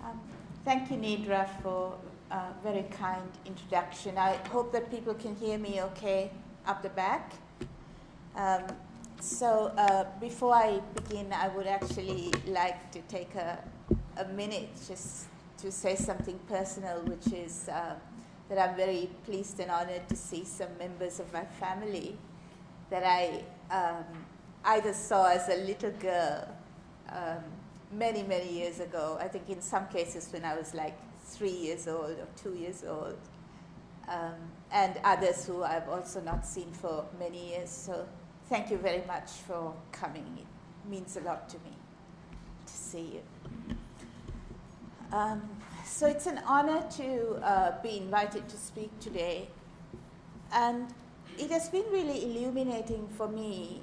Um, Thank you, Nedra, for a very kind introduction. I hope that people can hear me okay up the back. Before I begin, I would actually like to take a minute just to say something personal, which is that I'm very pleased and honored to see some members of my family that I either saw as a little girl many, many years ago. I think in some cases when I was like 3 years old or 2 years old, and others who I've also not seen for many years. So thank you very much for coming. It means a lot to me to see you. So it's an honor to be invited to speak today. And it has been really illuminating for me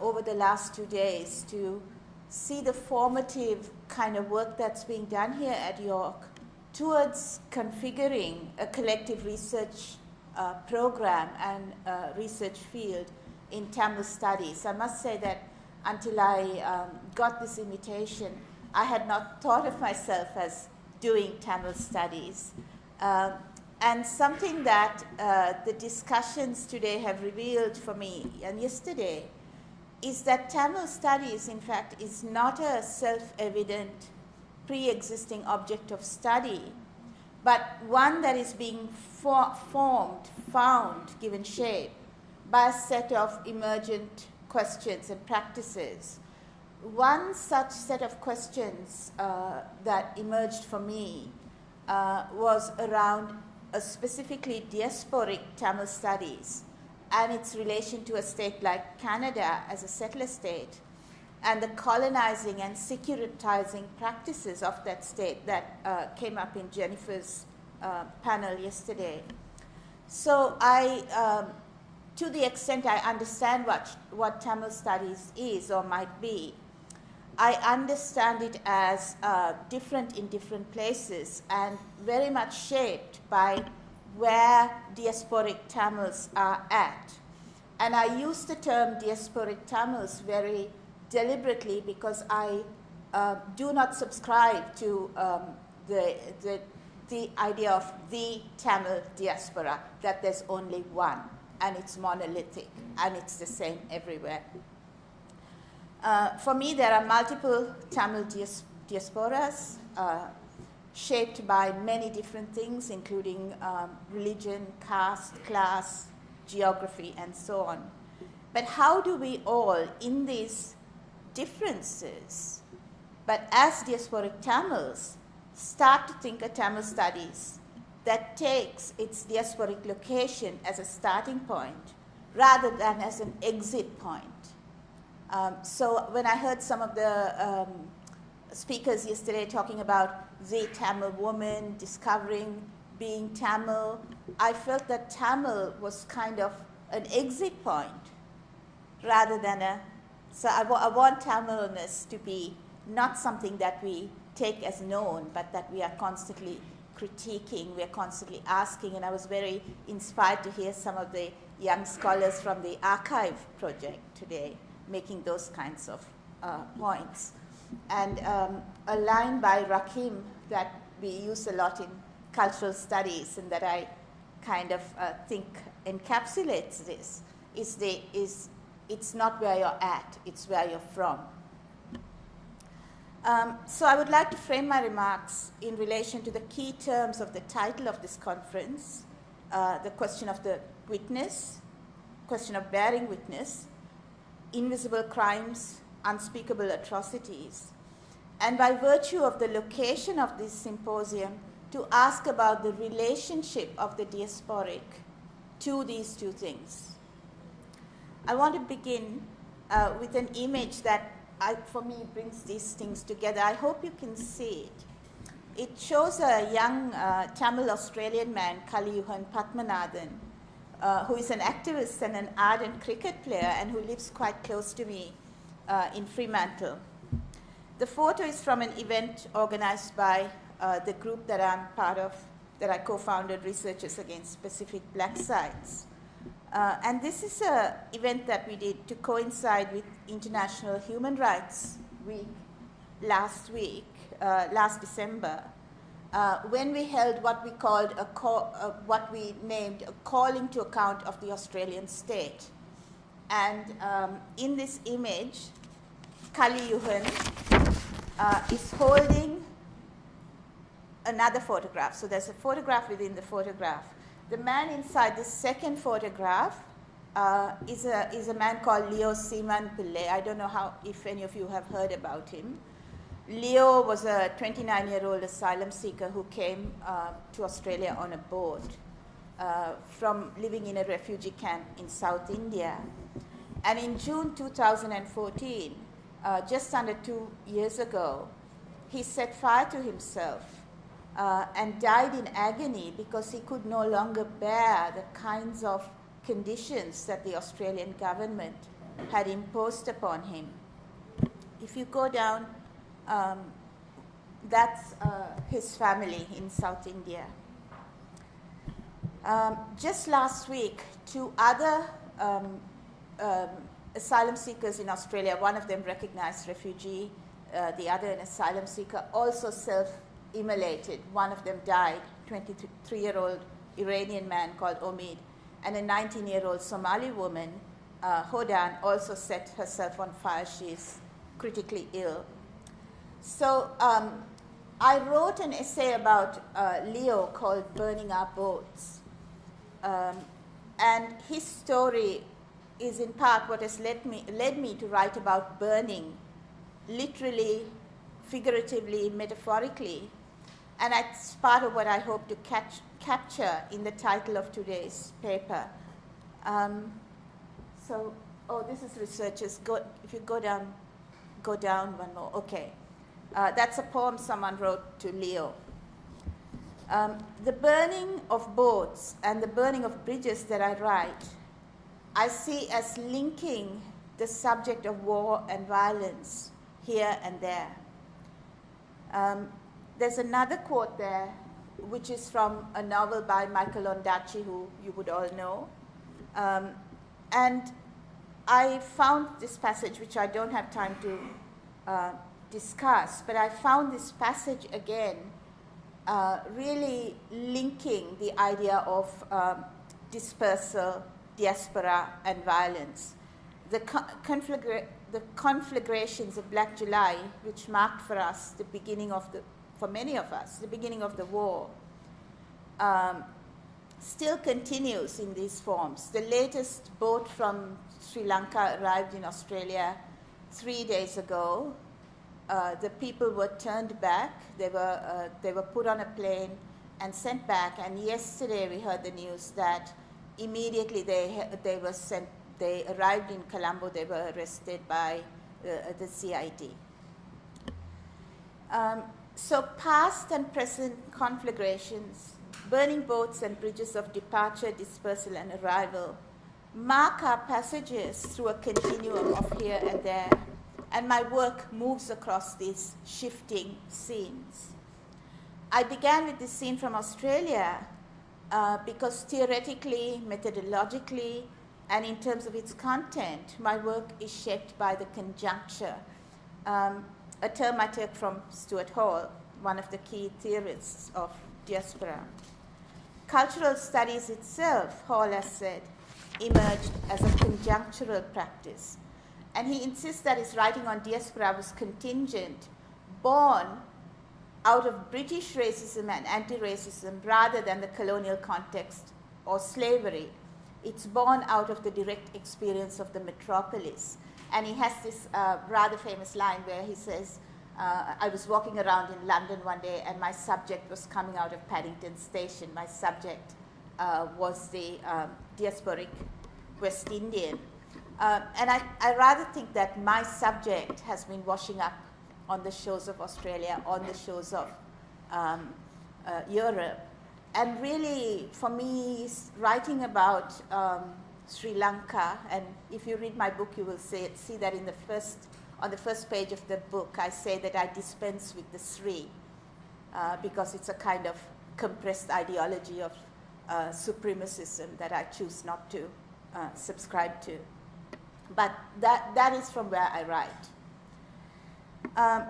over the last 2 days to see the formative kind of work that's being done here at York towards configuring a collective research program and research field in Tamil studies. I must say that until I got this invitation, I had not thought of myself as doing Tamil studies. And something that the discussions today have revealed for me, and yesterday, is that Tamil studies, in fact, is not a self-evident, pre-existing object of study, but one that is being formed, found, given shape by a set of emergent questions and practices. One such set of questions that emerged for me was around specifically diasporic Tamil studies and its relation to a state like Canada as a settler state, and the colonizing and securitizing practices of that state that came up in Jennifer's panel yesterday. So to the extent I understand what Tamil studies is or might be, I understand it as different in different places and very much shaped by where diasporic Tamils are at. And I use the term diasporic Tamils very deliberately because I do not subscribe to the idea of the Tamil diaspora, that there's only one and it's monolithic and it's the same everywhere. For me, there are multiple Tamil diasporas shaped by many different things, including religion, caste, class, geography, and so on. But how do we all, in these differences, but as diasporic Tamils, start to think of Tamil studies that takes its diasporic location as a starting point rather than as an exit point? So when I heard some of the speakers yesterday talking about the Tamil woman discovering being Tamil, I felt that Tamil was kind of an exit point rather than so I want Tamilness to be not something that we take as known, but that we are constantly critiquing, we are constantly asking. And I was very inspired to hear some of the young scholars from the archive project today making those kinds of points. And a line by Rakim that we use a lot in cultural studies and that I kind of think encapsulates this is it's not where you're at, it's where you're from. So I would like to frame my remarks in relation to the key terms of the title of this conference, the question of the witness, question of bearing witness, invisible crimes, unspeakable atrocities, and by virtue of the location of this symposium, to ask about the relationship of the diasporic to these two things. I want to begin with an image that, for me, brings these things together. I hope you can see it. It shows a young Tamil Australian man, Kaliyuhan Padmanathan, who is an activist and an ardent cricket player and who lives quite close to me in Fremantle. The photo is from an event organized by the group that I'm part of, that I co-founded, Researchers Against Specific Black Sites. And this is an event that we did to coincide with International Human Rights Week last week, last December, when we held what we called what we named a calling to account of the Australian state. And in this image, Kali Yuhan is holding another photograph. So there's a photograph within the photograph. The man inside the second photograph is a man called Leo Siman Pillai. I don't know if any of you have heard about him. Leo was a 29-year-old asylum seeker who came to Australia on a boat from living in a refugee camp in South India. And in June 2014, just under 2 years ago, he set fire to himself and died in agony because he could no longer bear the kinds of conditions that the Australian government had imposed upon him. If you go down, that's his family in South India. Just last week, 2 other asylum seekers in Australia, one of them recognized refugee, the other an asylum seeker, also self-immolated. One of them died, 23-year-old Iranian man called Omid, and a 19-year-old Somali woman, Hodan, also set herself on fire. She is critically ill. So I wrote an essay about Leo called Burning Our Boats. And his story is in part what has led me to write about burning, literally, figuratively, metaphorically. And that's part of what I hope to capture in the title of today's paper. This is researchers. If you go down one more. Okay. That's a poem someone wrote to Leo. The burning of boats and the burning of bridges that I write, I see as linking the subject of war and violence here and there. There's another quote there, which is from a novel by Michael Ondaatje, who you would all know. And I found this passage, which I don't have time to discuss, but I found this passage again really linking the idea of dispersal, diaspora, and violence. The conflagrations of Black July, which marked for us the beginning of for many of us, the beginning of the war, still continues in these forms. The latest boat from Sri Lanka arrived in Australia 3 days ago. The people were turned back. They were put on a plane and sent back. And yesterday we heard the news that immediately they arrived in Colombo. They were arrested by the CID. So past and present conflagrations, burning boats and bridges of departure, dispersal, and arrival mark our passages through a continuum of here and there. And my work moves across these shifting scenes. I began with this scene from Australia because theoretically, methodologically, and in terms of its content, my work is shaped by the conjuncture, a term I took from Stuart Hall, one of the key theorists of diaspora. Cultural studies itself, Hall has said, emerged as a conjunctural practice. And he insists that his writing on diaspora was contingent, born out of British racism and anti-racism rather than the colonial context or slavery. It's born out of the direct experience of the metropolis. And he has this rather famous line where he says, I was walking around in London one day and my subject was coming out of Paddington Station. My subject was the diasporic West Indian. And I rather think that my subject has been washing up on the shores of Australia, on the shores of Europe. And really, for me, writing about Sri Lanka, and if you read my book, you will see that on the first page of the book, I say that I dispense with the Sri, because it's a kind of compressed ideology of supremacism that I choose not to subscribe to. But that is from where I write.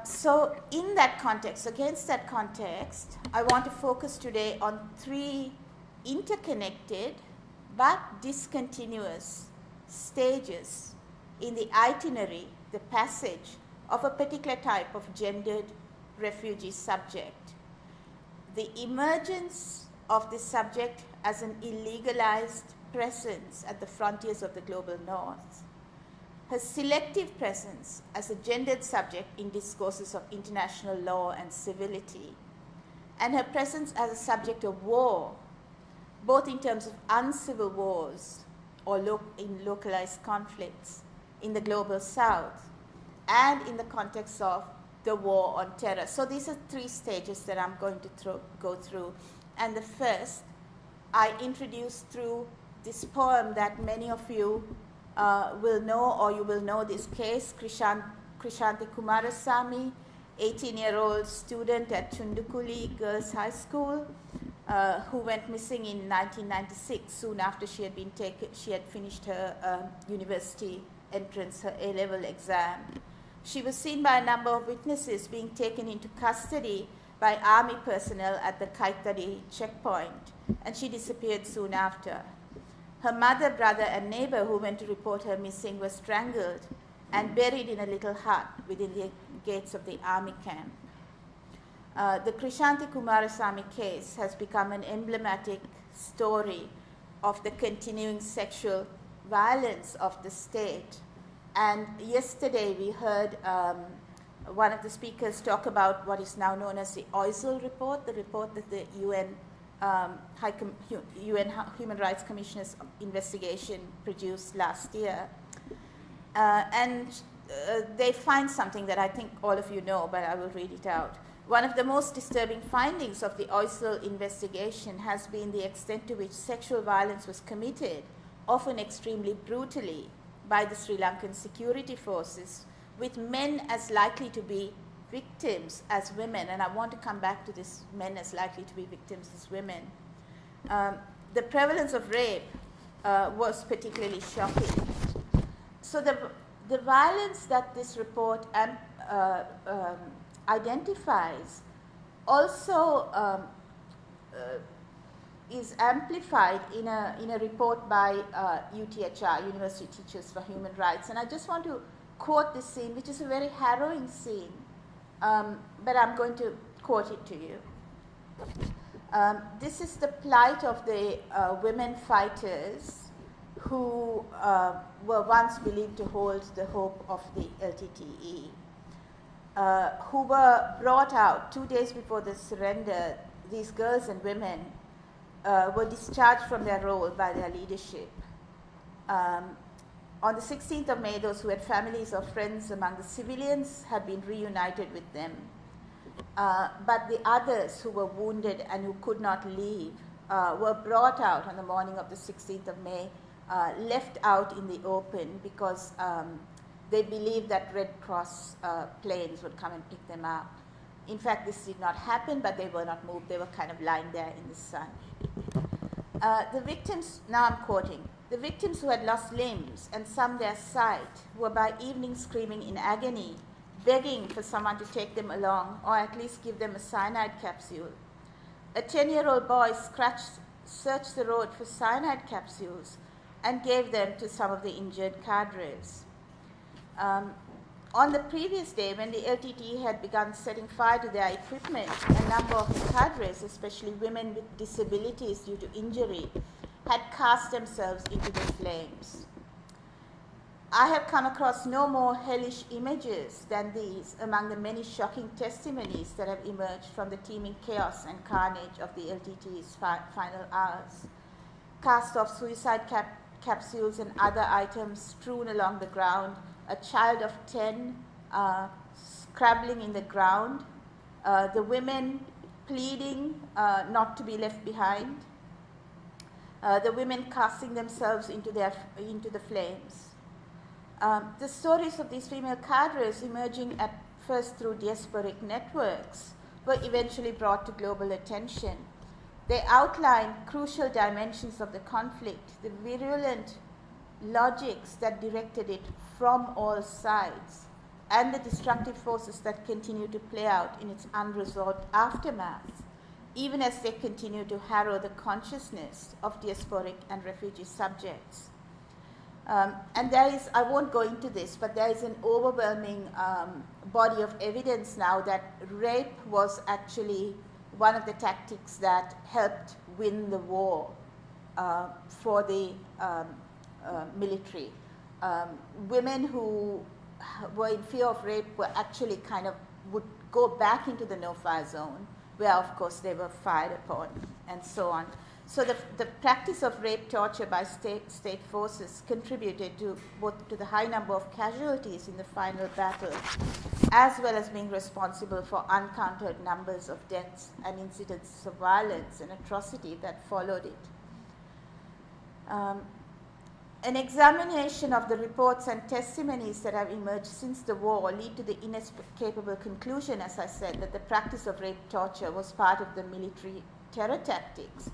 So in that context, against that context, I want to focus today on 3 interconnected but discontinuous stages in the itinerary, the passage of a particular type of gendered refugee subject. The emergence of this subject as an illegalized presence at the frontiers of the global north, her selective presence as a gendered subject in discourses of international law and civility, and her presence as a subject of war, both in terms of uncivil wars or in localized conflicts in the global south, and in the context of the war on terror. So these are 3 stages that I'm going to go through. And the first, I introduced through this poem that many of you will know, or you will know this case, Krishanti Kumarasamy, 18-year-old student at Chundukuli Girls High School, who went missing in 1996, soon after she had finished her university entrance, her A-level exam. She was seen by a number of witnesses being taken into custody by army personnel at the Kaitari checkpoint, and she disappeared soon after. Her mother, brother, and neighbor who went to report her missing were strangled and buried in a little hut within the gates of the army camp. The Krishanti Kumarasamy case has become an emblematic story of the continuing sexual violence of the state. And yesterday we heard one of the speakers talk about what is now known as the Oisel report, the report that the UN Human Rights Commissioner's investigation produced last year. They find something that I think all of you know, but I will read it out. One of the most disturbing findings of the Oisel investigation has been the extent to which sexual violence was committed, often extremely brutally, by the Sri Lankan security forces, with men as likely to be victims as women. And I want to come back to this, men as likely to be victims as women. The prevalence of rape was particularly shocking. So the violence that this report identifies also is amplified in a report by UTHR, University Teachers for Human Rights. And I just want to quote this scene, which is a very harrowing scene, but I'm going to quote it to you. This is the plight of the women fighters who were once believed to hold the hope of the LTTE, who were brought out 2 days before the surrender. These girls and women were discharged from their role by their leadership. On the 16th of May, those who had families or friends among the civilians had been reunited with them. But the others who were wounded and who could not leave were brought out on the morning of the 16th of May, left out in the open because they believed that Red Cross planes would come and pick them up. In fact, this did not happen, but they were not moved. They were kind of lying there in the sun. The victims, now I'm quoting, the victims who had lost limbs and some their sight were by evening screaming in agony, begging for someone to take them along or at least give them a cyanide capsule. A 10-year-old boy searched the road for cyanide capsules and gave them to some of the injured cadres. On the previous day, when the LTTE had begun setting fire to their equipment, a number of the cadres, especially women with disabilities due to injury, had cast themselves into the flames. I have come across no more hellish images than these among the many shocking testimonies that have emerged from the teeming chaos and carnage of the LTTE's final hours. Cast-off suicide capsules and other items strewn along the ground, a child of 10 scrabbling in the ground, the women pleading not to be left behind, the women casting themselves into the flames. The stories of these female cadres, emerging at first through diasporic networks, were eventually brought to global attention. They outline crucial dimensions of the conflict, the virulent logics that directed it from all sides, and the destructive forces that continue to play out in its unresolved aftermath, even as they continue to harrow the consciousness of diasporic and refugee subjects. And there is, I won't go into this, but there is an overwhelming body of evidence now that rape was actually one of the tactics that helped win the war for the military. Women who were in fear of rape were actually kind of would go back into the no-fire zone, where of course they were fired upon, and so on. So the practice of rape torture by state forces contributed to both to the high number of casualties in the final battle, as well as being responsible for uncounted numbers of deaths and incidents of violence and atrocity that followed it. An examination of the reports and testimonies that have emerged since the war lead to the inescapable conclusion, as I said, that the practice of rape torture was part of the military terror tactics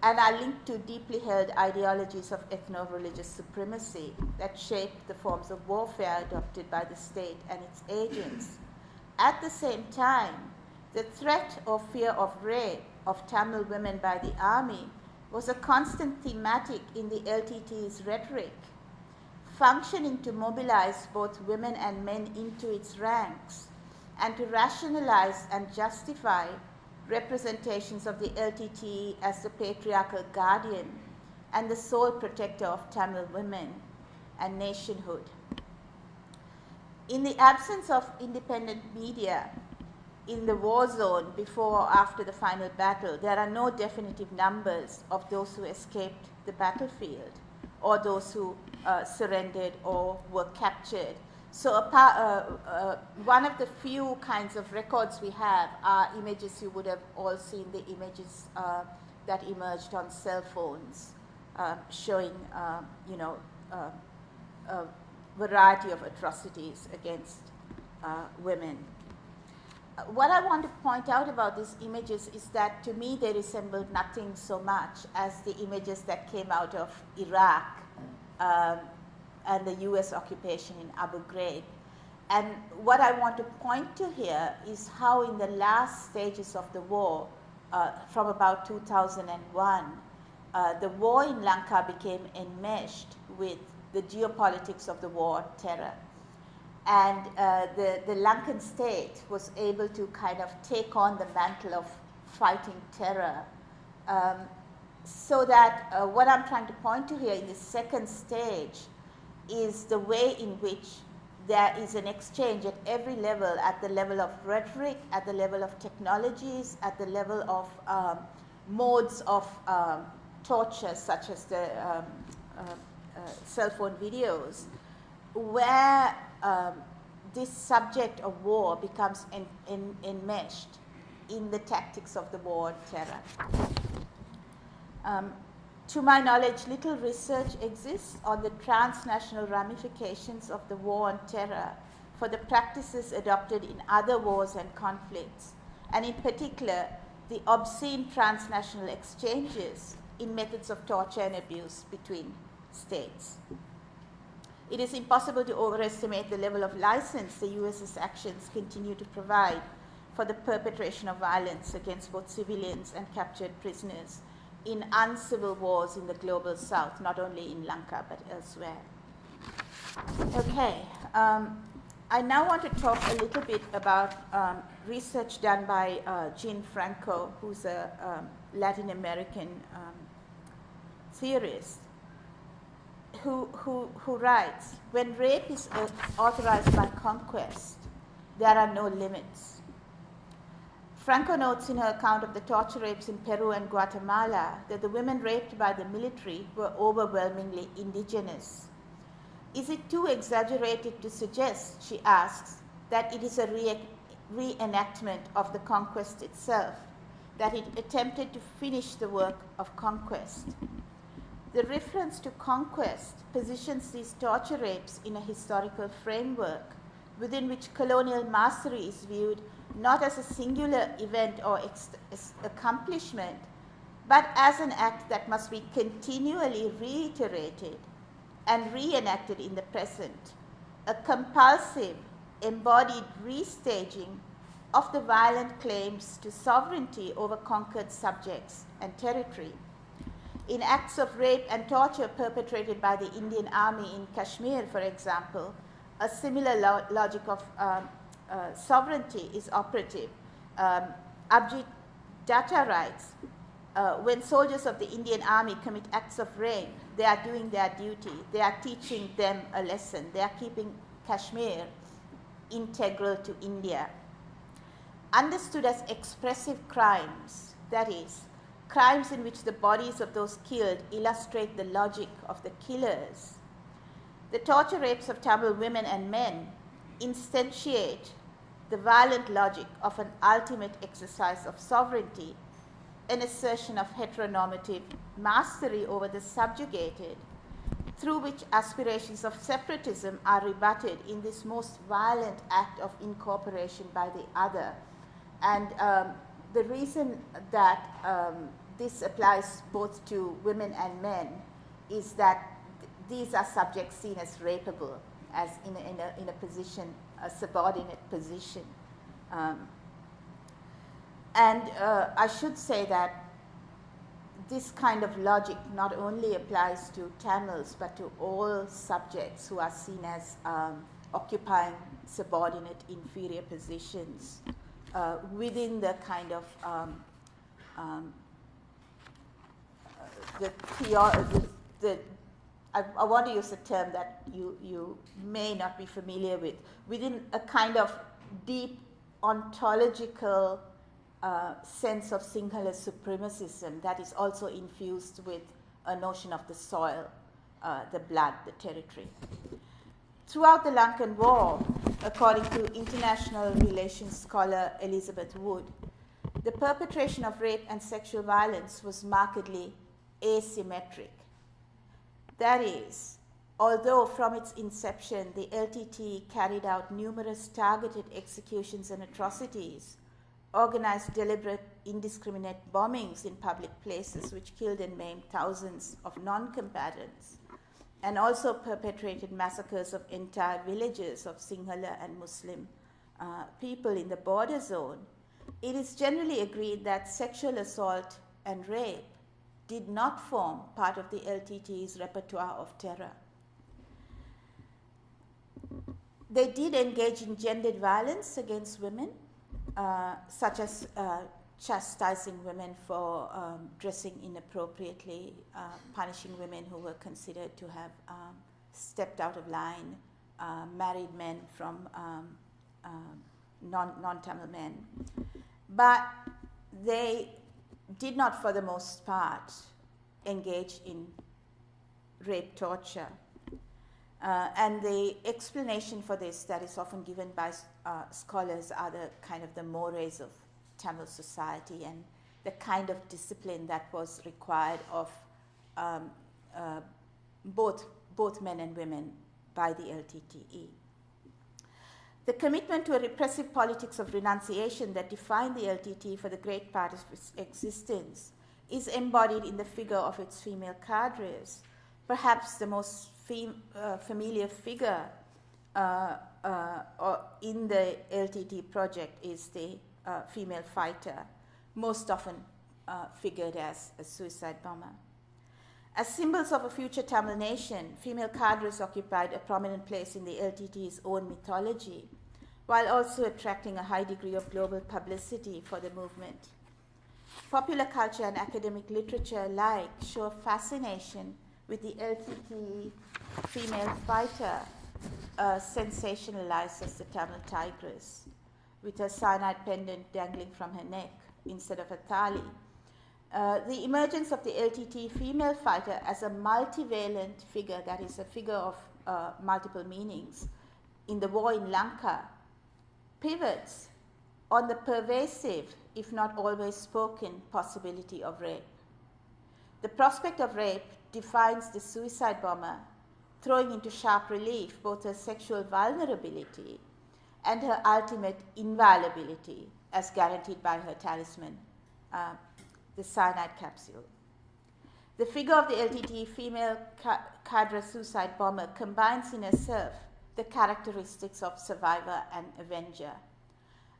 and are linked to deeply held ideologies of ethno-religious supremacy that shaped the forms of warfare adopted by the state and its agents. At the same time, the threat or fear of rape of Tamil women by the army was a constant thematic in the LTT's rhetoric, functioning to mobilize both women and men into its ranks and to rationalize and justify representations of the LTT as the patriarchal guardian and the sole protector of Tamil women and nationhood. In the absence of independent media in the war zone before or after the final battle, there are no definitive numbers of those who escaped the battlefield or those who surrendered or were captured. So one of the few kinds of records we have are images. You would have all seen the images that emerged on cell phones showing a variety of atrocities against women. What I want to point out about these images is that to me they resembled nothing so much as the images that came out of Iraq and the US occupation in Abu Ghraib. And what I want to point to here is how in the last stages of the war, from about 2001, the war in Lanka became enmeshed with the geopolitics of the war on terror. And the Lankan state was able to kind of take on the mantle of fighting terror. So that what I'm trying to point to here in the second stage is the way in which there is an exchange at every level, at the level of rhetoric, at the level of technologies, at the level of modes of torture, such as the cell phone videos, where this subject of war becomes enmeshed in the tactics of the war on terror. To my knowledge, little research exists on the transnational ramifications of the war on terror for the practices adopted in other wars and conflicts, and in particular, the obscene transnational exchanges in methods of torture and abuse between states. It is impossible to overestimate the level of license the US's actions continue to provide for the perpetration of violence against both civilians and captured prisoners in uncivil wars in the global south, not only in Lanka but elsewhere. Okay, I now want to talk a little bit about research done by Jean Franco, who's a Latin American theorist, who writes, when rape is authorized by conquest, there are no limits. Franco notes in her account of the torture rapes in Peru and Guatemala that the women raped by the military were overwhelmingly indigenous. Is it too exaggerated to suggest, she asks, that it is a reenactment of the conquest itself, that it attempted to finish the work of conquest? The reference to conquest positions these torture rapes in a historical framework within which colonial mastery is viewed not as a singular event or accomplishment, but as an act that must be continually reiterated and reenacted in the present, a compulsive embodied restaging of the violent claims to sovereignty over conquered subjects and territory. In acts of rape and torture perpetrated by the Indian Army in Kashmir, for example, a similar logic of sovereignty is operative. Abhijit Datta writes, when soldiers of the Indian Army commit acts of rape, they are doing their duty. They are teaching them a lesson. They are keeping Kashmir integral to India. Understood as expressive crimes, that is, crimes in which the bodies of those killed illustrate the logic of the killers, the torture rapes of Tamil women and men instantiate the violent logic of an ultimate exercise of sovereignty, an assertion of heteronormative mastery over the subjugated, through which aspirations of separatism are rebutted in this most violent act of incorporation by the other. And the reason that this applies both to women and men is that these are subjects seen as rapeable, as in a position, a subordinate position. I should say that this kind of logic not only applies to Tamils, but to all subjects who are seen as occupying subordinate, inferior positions within the kind of I want to use a term that you may not be familiar with, within a kind of deep ontological sense of Sinhala supremacism that is also infused with a notion of the soil, the blood, the territory. Throughout the Lankan War, according to international relations scholar Elizabeth Wood, the perpetration of rape and sexual violence was markedly asymmetric. That is, although from its inception the LTT carried out numerous targeted executions and atrocities, organized deliberate indiscriminate bombings in public places which killed and maimed thousands of non-combatants, and also perpetrated massacres of entire villages of Sinhala and Muslim people in the border zone, it is generally agreed that sexual assault and rape did not form part of the LTT's repertoire of terror. They did engage in gendered violence against women, such as chastising women for dressing inappropriately, punishing women who were considered to have stepped out of line, married men from non-Tamil men. But they did not, for the most part, engage in rape torture. And the explanation for this that is often given by scholars are the kind of the mores of Tamil society and the kind of discipline that was required of both men and women by the LTTE. The commitment to a repressive politics of renunciation that defined the LTT for the great part of its existence is embodied in the figure of its female cadres. Perhaps the most familiar figure in the LTT project is the female fighter, most often figured as a suicide bomber. As symbols of a future Tamil nation, female cadres occupied a prominent place in the LTT's own mythology, while also attracting a high degree of global publicity for the movement. Popular culture and academic literature alike show a fascination with the LTT female fighter, sensationalized as the Tamil tigress, with her cyanide pendant dangling from her neck instead of a thali. The emergence of the LTT female fighter as a multivalent figure, that is, a figure of multiple meanings, in the war in Lanka, pivots on the pervasive, if not always spoken, possibility of rape. The prospect of rape defines the suicide bomber, throwing into sharp relief both her sexual vulnerability and her ultimate inviolability, as guaranteed by her talisman, the cyanide capsule. The figure of the LTT female cadre suicide bomber combines in herself the characteristics of survivor and avenger.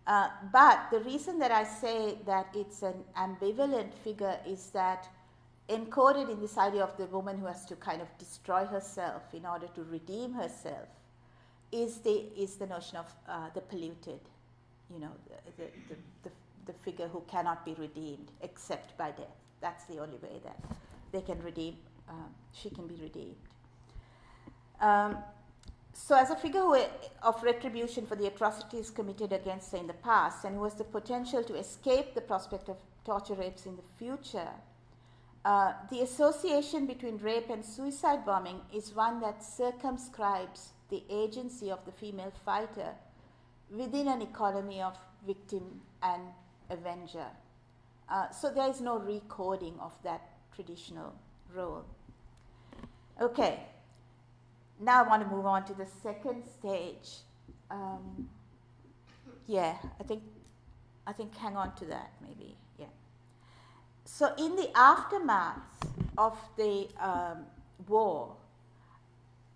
But the reason that I say that it's an ambivalent figure is that encoded in this idea of the woman who has to kind of destroy herself in order to redeem herself is the notion of the polluted, you know, the figure who cannot be redeemed except by death. That's the only way that they can redeem, she can be redeemed. So as a figure of retribution for the atrocities committed against her in the past, and who has the potential to escape the prospect of torture rapes in the future, the association between rape and suicide bombing is one that circumscribes the agency of the female fighter within an economy of victim and avenger. So there is no recoding of that traditional role. Okay. Now I want to move on to the second stage. Yeah, I think hang on to that maybe. Yeah. So in the aftermath of the war,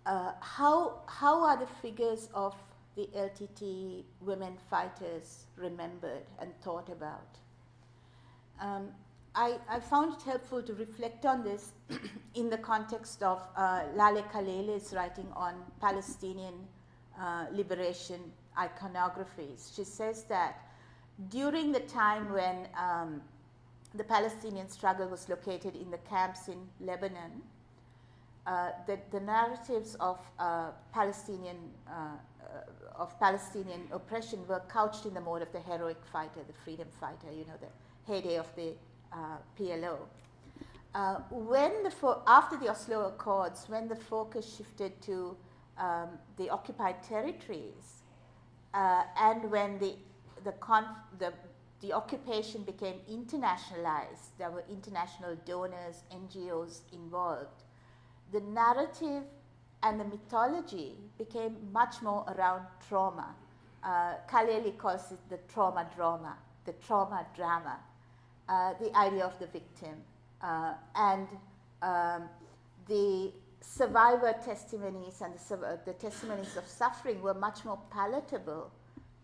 how are the figures of the LTT women fighters remembered and thought about? I found it helpful to reflect on this in the context of Lale Kalele's writing on Palestinian liberation iconographies. She says that during the time when the Palestinian struggle was located in the camps in Lebanon, the narratives of Palestinian oppression were couched in the mode of the heroic fighter, the freedom fighter, you know, the heyday of the PLO. After the Oslo Accords, when the focus shifted to the occupied territories, and when the occupation became internationalized, there were international donors, NGOs involved, the narrative and the mythology became much more around trauma. Kalele calls it the trauma drama, the trauma drama. The idea of the victim, and the survivor testimonies and the testimonies of suffering were much more palatable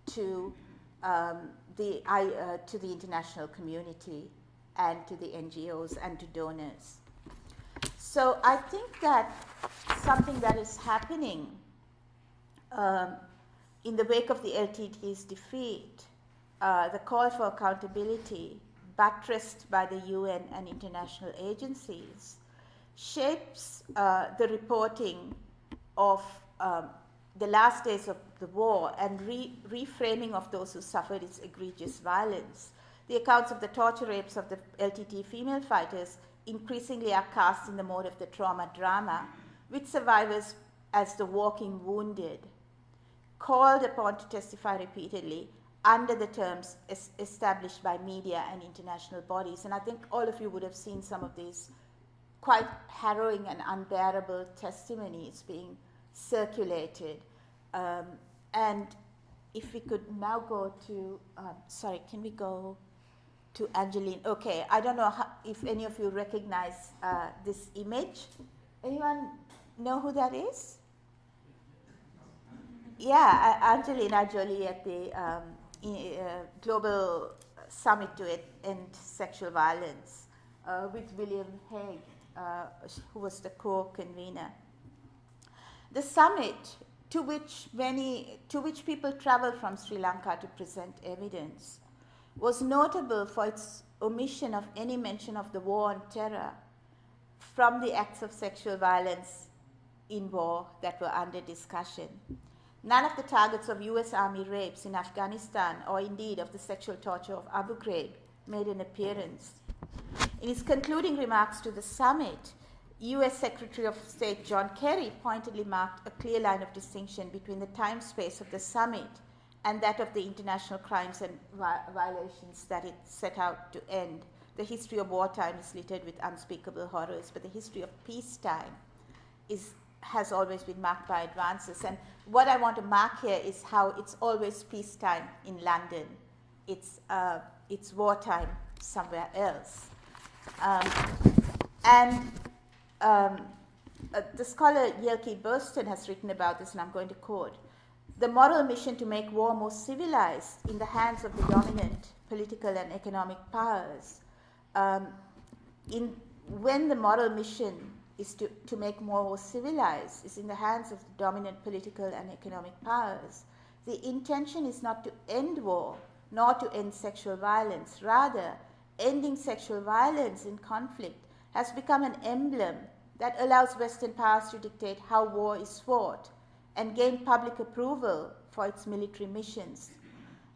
to the international community and to the NGOs and to donors. So I think that something that is happening in the wake of the LTT's defeat, the call for accountability, buttressed by the UN and international agencies, shapes the reporting of the last days of the war and reframing of those who suffered its egregious violence. The accounts of the torture rapes of the LTT female fighters increasingly are cast in the mode of the trauma drama, with survivors as the walking wounded, called upon to testify repeatedly under the terms established by media and international bodies. And I think all of you would have seen some of these quite harrowing and unbearable testimonies being circulated. And if we could now go to, sorry, can we go to Angeline? Okay, I don't know if any of you recognize this image. Anyone know who that is? Yeah, Angelina Jolie at the Global Summit to End Sexual Violence with William Hague, who was the co-convener. The summit, to which people traveled from Sri Lanka to present evidence, was notable for its omission of any mention of the war on terror from the acts of sexual violence in war that were under discussion. None of the targets of US Army rapes in Afghanistan, or indeed of the sexual torture of Abu Ghraib, made an appearance. In his concluding remarks to the summit, US Secretary of State John Kerry pointedly marked a clear line of distinction between the time space of the summit and that of the international crimes and violations that it set out to end. The history of wartime is littered with unspeakable horrors, but the history of peacetime has always been marked by advances. And what I want to mark here is how it's always peacetime in London. It's wartime somewhere else. the scholar Yelke Burston has written about this, and I'm going to quote: "The moral mission to make war more civilized in the hands of the dominant political and economic powers. When the moral mission is to make war more civilized, is in the hands of the dominant political and economic powers, the intention is not to end war, nor to end sexual violence. Rather, ending sexual violence in conflict has become an emblem that allows Western powers to dictate how war is fought and gain public approval for its military missions.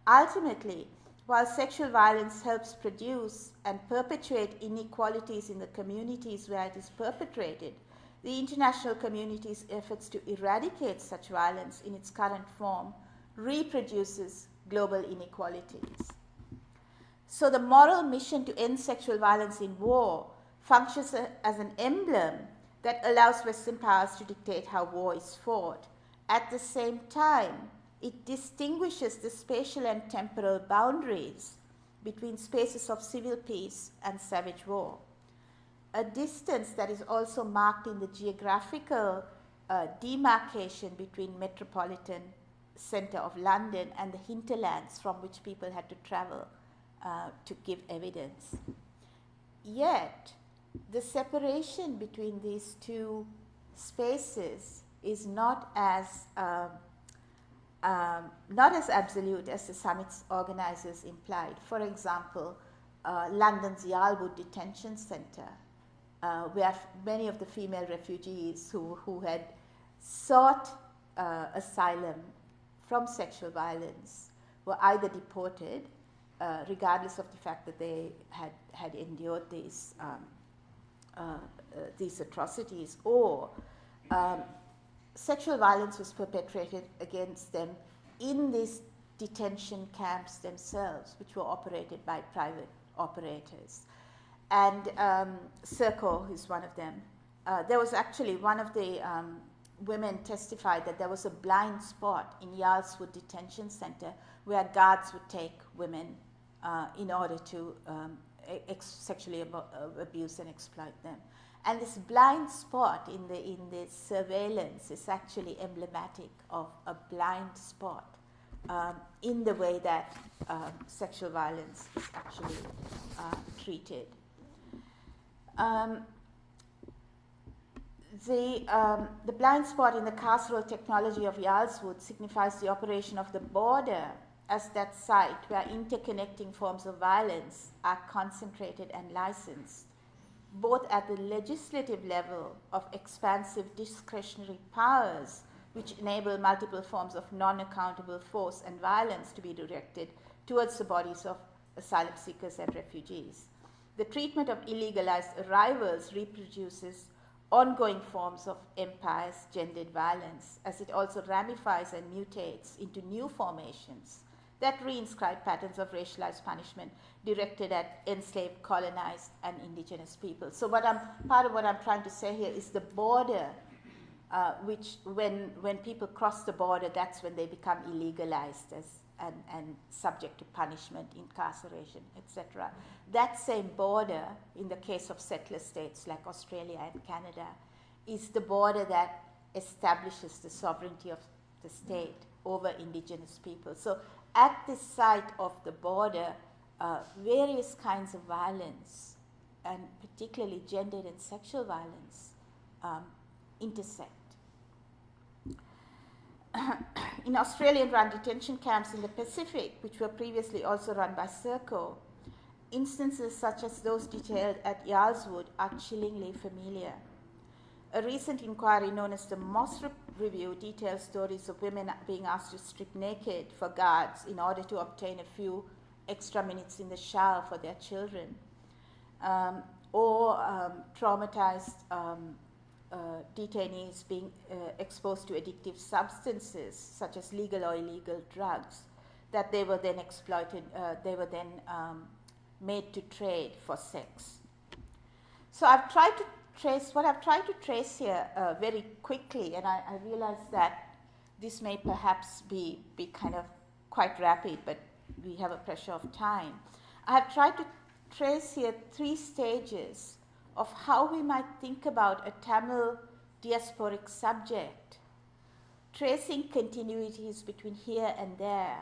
Ultimately, while sexual violence helps produce and perpetuate inequalities in the communities where it is perpetrated, the international community's efforts to eradicate such violence in its current form reproduces global inequalities." So the moral mission to end sexual violence in war functions as an emblem that allows Western powers to dictate how war is fought. At the same time, it distinguishes the spatial and temporal boundaries between spaces of civil peace and savage war, a distance that is also marked in the geographical demarcation between metropolitan center of London and the hinterlands from which people had to travel to give evidence. Yet, the separation between these two spaces is not as absolute as the summit's organizers implied. For example, London's Yarlwood Detention Centre, where many of the female refugees who had sought asylum from sexual violence were either deported, regardless of the fact that they had endured these atrocities, or sexual violence was perpetrated against them in these detention camps themselves, which were operated by private operators. And Serco is one of them. There was actually one of the women testified that there was a blind spot in Yarlwood Detention Centre where guards would take women in order to sexually abuse and exploit them. And this blind spot in the surveillance is actually emblematic of a blind spot in the way that sexual violence is actually treated. The blind spot in the carceral technology of Yarlwood signifies the operation of the border as that site where interconnecting forms of violence are concentrated and licensed, both at the legislative level of expansive discretionary powers which enable multiple forms of non-accountable force and violence to be directed towards the bodies of asylum seekers and refugees. The treatment of illegalized arrivals reproduces ongoing forms of empire's gendered violence, as it also ramifies and mutates into new formations that reinscribe patterns of racialized punishment directed at enslaved, colonized, and indigenous people. So part of what I'm trying to say here is the border, which when people cross the border, that's when they become illegalized and subject to punishment, incarceration, etc. That same border, in the case of settler states like Australia and Canada, is the border that establishes the sovereignty of the state over indigenous people. So at the site of the border, various kinds of violence, and particularly gendered and sexual violence, intersect. In Australian-run detention camps in the Pacific, which were previously also run by Serco, instances such as those detailed at Yarlwood are chillingly familiar. A recent inquiry known as the Moss Review details stories of women being asked to strip naked for guards in order to obtain a few extra minutes in the shower for their children, or traumatized detainees being exposed to addictive substances such as legal or illegal drugs that they were then exploited, they were then made to trade for sex. So what I've tried to trace here very quickly, and I realize that this may perhaps be kind of quite rapid, but we have a pressure of time. I have tried to trace here 3 stages of how we might think about a Tamil diasporic subject, tracing continuities between here and there,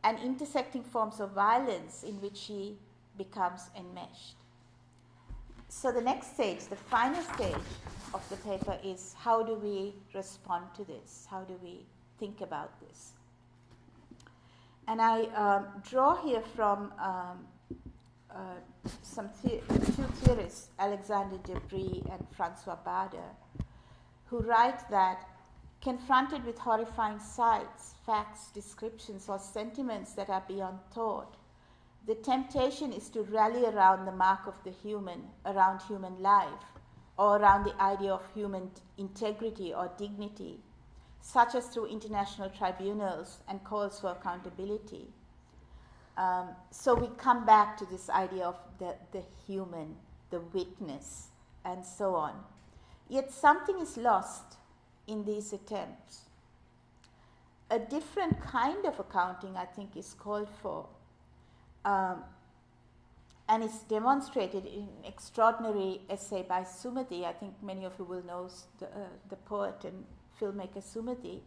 and intersecting forms of violence in which she becomes enmeshed. So the next stage, the final stage of the paper is how do we respond to this? How do we think about this? And I draw here from two theorists, Alexander Debris and Francois Bader, who write that confronted with horrifying sights, facts, descriptions, or sentiments that are beyond thought, the temptation is to rally around the mark of the human, around human life, or around the idea of human integrity or dignity, such as through international tribunals and calls for accountability. So we come back to this idea of the human, the witness, and so on. Yet something is lost in these attempts. A different kind of accounting, I think, is called for, and it's demonstrated in an extraordinary essay by Sumati. I think many of you will know the poet and filmmaker Sumati,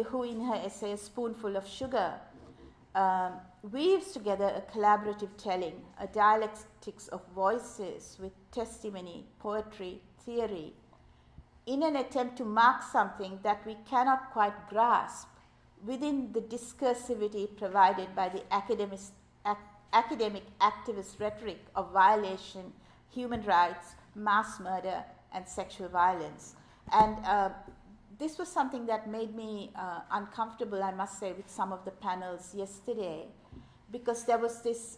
who in her essay, A Spoonful of Sugar, weaves together a collaborative telling, a dialectics of voices with testimony, poetry, theory, in an attempt to mark something that we cannot quite grasp within the discursivity provided by the academic activist rhetoric of violation, human rights, mass murder, and sexual violence. And this was something that made me uncomfortable, I must say, with some of the panels yesterday, because there was this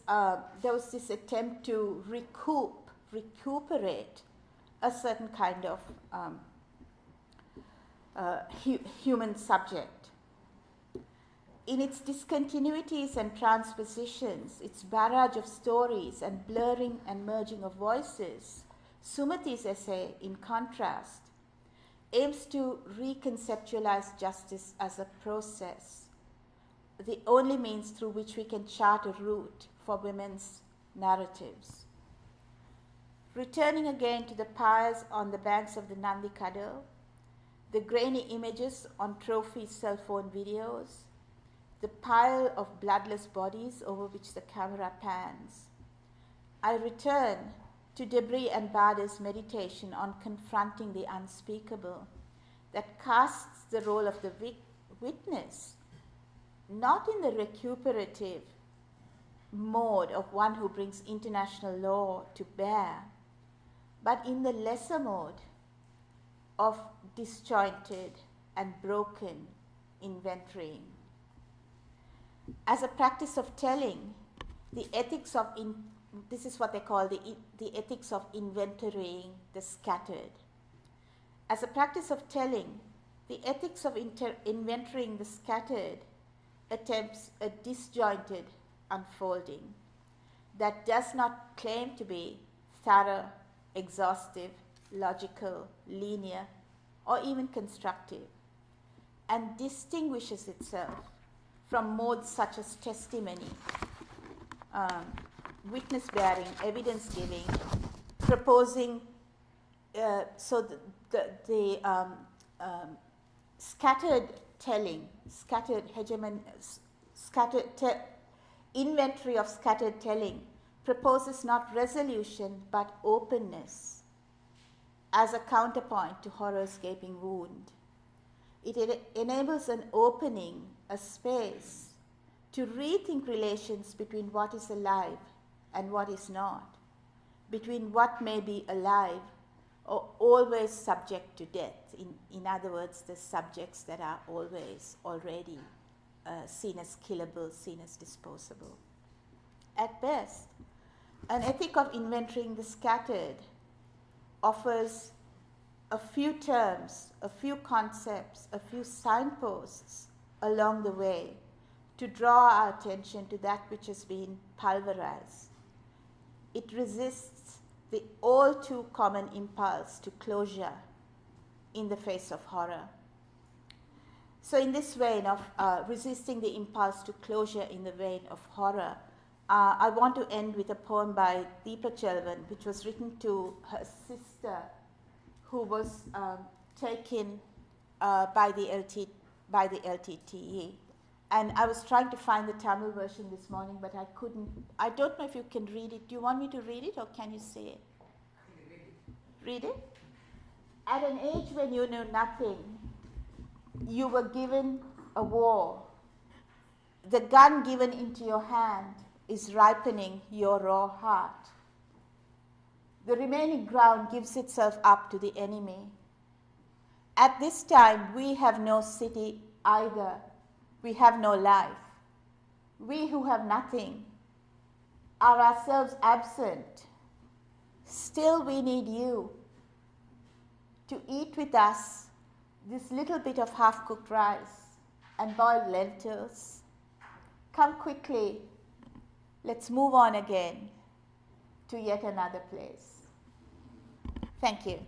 attempt to recuperate a certain kind of human subject. In its discontinuities and transpositions, its barrage of stories and blurring and merging of voices, Sumati's essay, in contrast, aims to reconceptualize justice as a process, the only means through which we can chart a route for women's narratives. Returning again to the pyres on the banks of the Nandi Kadal, the grainy images on trophy cell phone videos, the pile of bloodless bodies over which the camera pans, I return to Debris and Bader's meditation on confronting the unspeakable, that casts the role of the witness not in the recuperative mode of one who brings international law to bear, but in the lesser mode of disjointed and broken inventorying. As a practice of telling, the ethics of this is what they call the ethics of inventorying the scattered. As a practice of telling, the ethics of inventorying the scattered attempts a disjointed unfolding that does not claim to be thorough, exhaustive, logical, linear, or even constructive, and distinguishes itself from modes such as testimony, witness bearing, evidence giving, proposing. So the scattered telling, inventory of scattered telling proposes not resolution but openness as a counterpoint to horror's gaping wound. It enables an opening, a space, to rethink relations between what is alive and what is not, between what may be alive or always subject to death. In other words, the subjects that are always already seen as killable, seen as disposable. At best, an ethic of inventorying the scattered offers a few terms, a few concepts, a few signposts along the way to draw our attention to that which has been pulverized. It resists the all too common impulse to closure in the face of horror. So in this vein of resisting the impulse to closure in the vein of horror, I want to end with a poem by Deepa Chelvan, which was written to her sister, who was taken by the LTTE. And I was trying to find the Tamil version this morning, but I couldn't. I don't know if you can read it. Do you want me to read it, or can you say it? Read it? At an age when you knew nothing, you were given a war. The gun given into your hand is ripening your raw heart. The remaining ground gives itself up to the enemy. At this time, we have no city either. We have no life. We who have nothing are ourselves absent. Still, we need you to eat with us this little bit of half-cooked rice and boiled lentils. Come quickly. Let's move on again to yet another place. Thank you.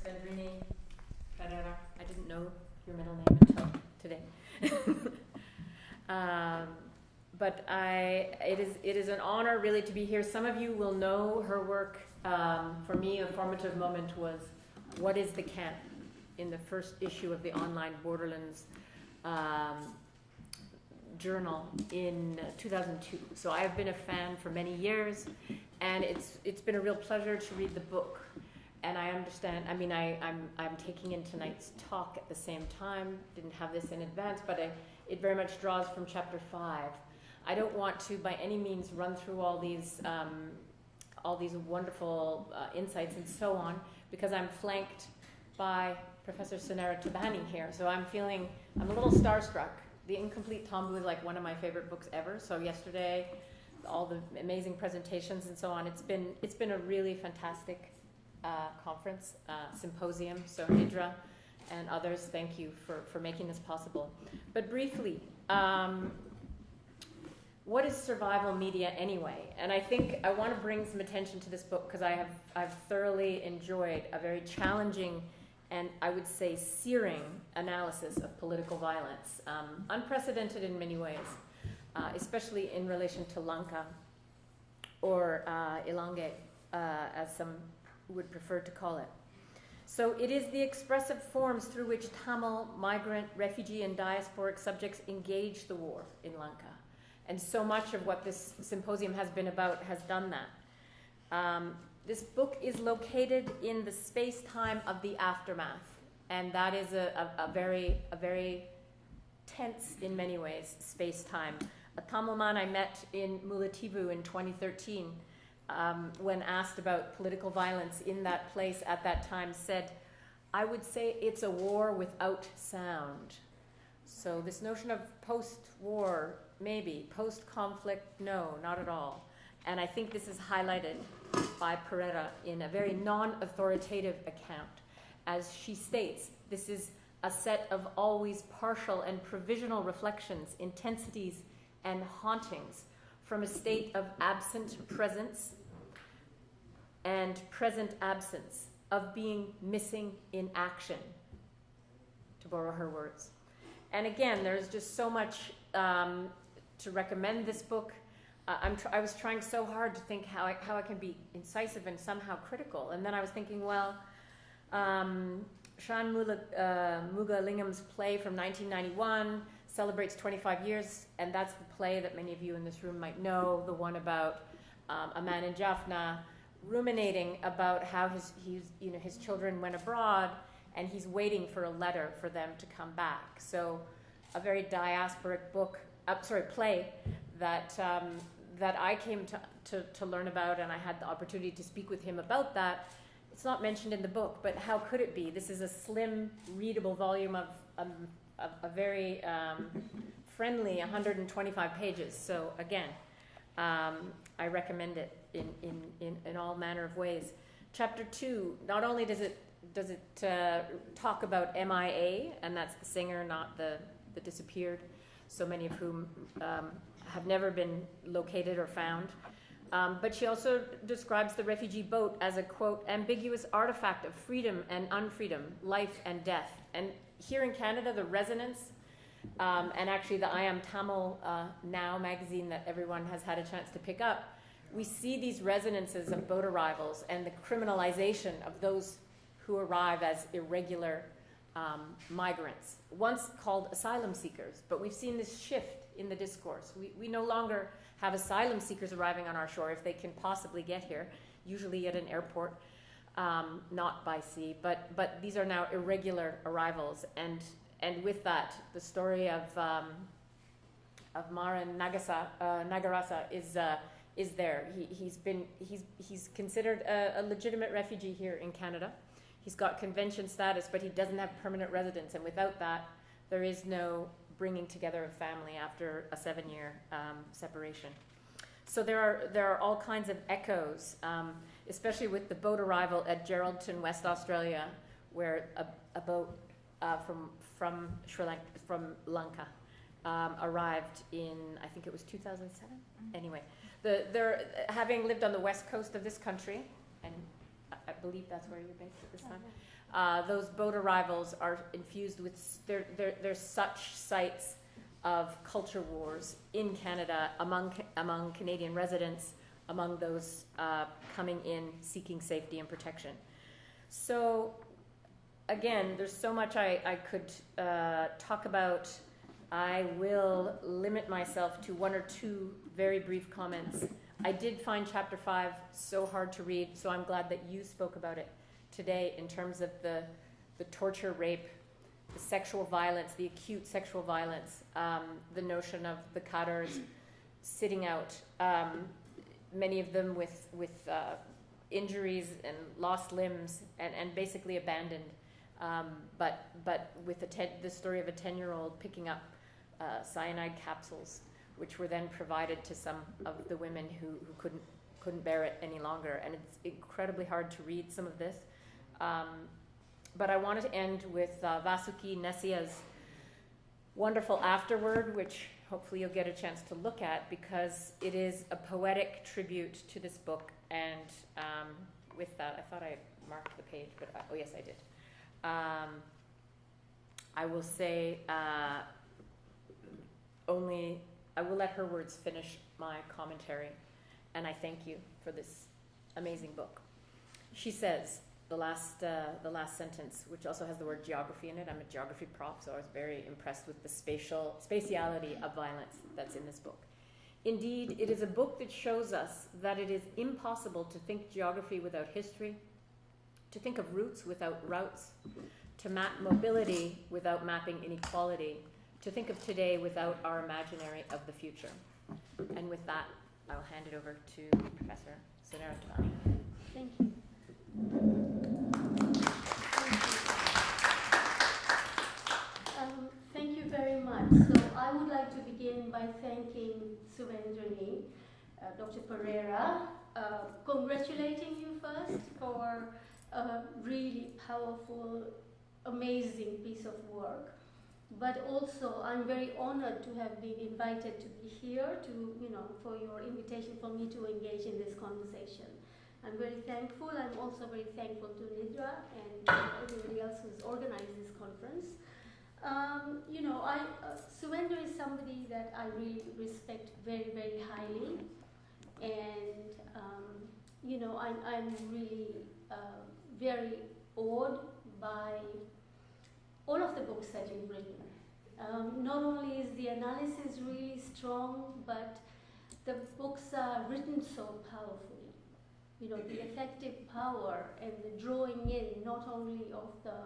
Suvendrini Perera. I didn't know your middle name until today. But it is an honor really to be here. Some of you will know her work. For me, a formative moment was What is the Camp? In the first issue of the online Borderlands journal in 2002. So I've been a fan for many years, and it's been a real pleasure to read the book. And I understand, I mean, I'm taking in tonight's talk at the same time, didn't have this in advance, but it very much draws from chapter 5. I don't want to by any means run through all these wonderful insights and so on, because I'm flanked by Professor Sunera Thobani here. So I'm a little starstruck. The Incomplete Tambu is like one of my favorite books ever. So yesterday, all the amazing presentations and so on, it's been a really fantastic conference, Symposium. So Nedra and others, thank you for making this possible. But briefly, what is survival media anyway? And I think I want to bring some attention to this book because I've thoroughly enjoyed a very challenging and I would say searing analysis of political violence, unprecedented in many ways, especially in relation to Lanka or Ilange, as some would prefer to call it. So it is the expressive forms through which Tamil, migrant, refugee, and diasporic subjects engage the war in Lanka. And so much of what this symposium has been about has done that. This book is located in the space-time of the aftermath, and that is a very tense, in many ways, space-time. A Tamil man I met in Mullativu in 2013, when asked about political violence in that place at that time, said, "I would say it's a war without sound." So this notion of post-war, maybe, post-conflict, no, not at all. And I think this is highlighted by Perera in a very non-authoritative account. As she states, this is a set of always partial and provisional reflections, intensities, and hauntings from a state of absent presence and present absence, of being missing in action, to borrow her words. And again, there's just so much to recommend this book. I was trying so hard to think how I can be incisive and somehow critical. And then I was thinking, well, Shan Mugalingham's play from 1991 celebrates 25 years, and that's the play that many of you in this room might know, the one about a man in Jaffna ruminating about how his children went abroad, and he's waiting for a letter for them to come back. So a very diasporic play that I came to learn about, and I had the opportunity to speak with him about that. It's not mentioned in the book, but how could it be? This is a slim, readable volume of a very friendly 125 pages. So again, I recommend it in all manner of ways. Chapter 2, not only does it talk about MIA, and that's the singer, not the disappeared, so many of whom have never been located or found. But she also describes the refugee boat as a, quote, ambiguous artifact of freedom and unfreedom, life and death. And here in Canada, the resonance, and actually the I Am Tamil Now magazine that everyone has had a chance to pick up, we see these resonances of boat arrivals and the criminalization of those who arrive as irregular migrants, once called asylum seekers. But we've seen this shift in the discourse. We no longer have asylum seekers arriving on our shore if they can possibly get here, usually at an airport, not by sea. But these are now irregular arrivals, and with that, the story of Maran Nagarasa is there. He's considered a legitimate refugee here in Canada. He's got convention status, but he doesn't have permanent residence, and without that, there is no bringing together of family after a 7-year separation. So there are all kinds of echoes, especially with the boat arrival at Geraldton, West Australia, where a boat from Lanka arrived in, I think it was 2007. Anyway, they're having lived on the west coast of this country, and I believe that's where you're based at this time. Those boat arrivals are infused with, there's such sites of culture wars in Canada among Canadian residents, among those coming in seeking safety and protection. So again, there's so much I could talk about. I will limit myself to 1 or 2 very brief comments. I did find chapter 5 so hard to read, so I'm glad that you spoke about it today in terms of the torture, rape, the sexual violence, the acute sexual violence, the notion of the Qadars sitting out, many of them with injuries and lost limbs and basically abandoned, but with the story of a 10-year-old picking up cyanide capsules, which were then provided to some of the women who couldn't bear it any longer. And it's incredibly hard to read some of this. But I wanted to end with Vasuki Nesia's wonderful afterword, which hopefully you'll get a chance to look at, because it is a poetic tribute to this book. And with that, I thought I marked the page, but oh yes, I did. I will say I will let her words finish my commentary, and I thank you for this amazing book. She says, the last sentence, which also has the word geography in it. I'm a geography prof, so I was very impressed with the spatiality of violence that's in this book. Indeed, it is a book that shows us that it is impossible to think geography without history, to think of routes without routes, to map mobility without mapping inequality, to think of today without our imaginary of the future. And with that, I'll hand it over to Professor Sunera Thobani. Thank you. Thank you very much. So I would like to begin by thanking Suvendrini, Dr. Perera, congratulating you first for a really powerful, amazing piece of work. But also, I'm very honored to have been invited to be here, for your invitation for me to engage in this conversation. I'm very thankful. I'm also very thankful to Nedra and everybody else who's organized this conference. Suvendra is somebody that I really respect very, very highly. And, I'm really very awed by all of the books that you've written. Not only is the analysis really strong, but the books are written so powerfully. The effective power and the drawing in not only of the